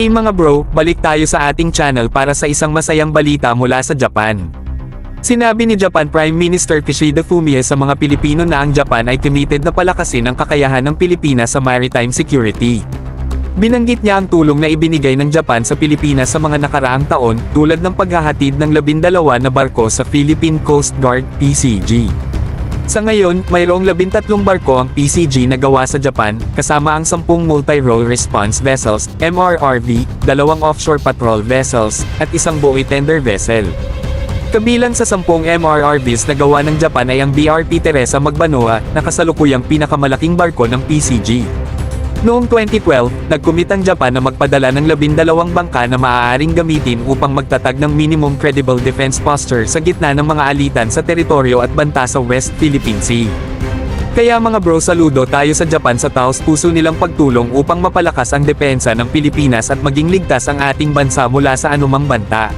Hey mga bro, balik tayo sa ating channel para sa isang masayang balita mula sa Japan. Sinabi ni Japan Prime Minister Kishida Fumio sa mga Pilipino na ang Japan ay committed na palakasin ang kakayahan ng Pilipinas sa maritime security. Binanggit niya ang tulong na ibinigay ng Japan sa Pilipinas sa mga nakaraang taon, tulad ng paghahatid ng 12 na barko sa Philippine Coast Guard, PCG. Sa ngayon, mayroong 13 barko ang PCG na gawa sa Japan, kasama ang 10 multi-role response vessels, MRRV, 2 offshore patrol vessels, at isang buoy tender vessel. Kabilang sa 10 MRRVs na gawa ng Japan ay ang BRP Teresa Magbanoa, na kasalukuyang pinakamalaking barko ng PCG. Noong 2012, nag-commit ang Japan na magpadala ng 12 bangka na maaaring gamitin upang magtatag ng minimum credible defense posture sa gitna ng mga alitan sa teritoryo at banta sa West Philippine Sea. Kaya mga bro, saludo tayo sa Japan sa taos-puso nilang pagtulong upang mapalakas ang depensa ng Pilipinas at maging ligtas ang ating bansa mula sa anumang banta.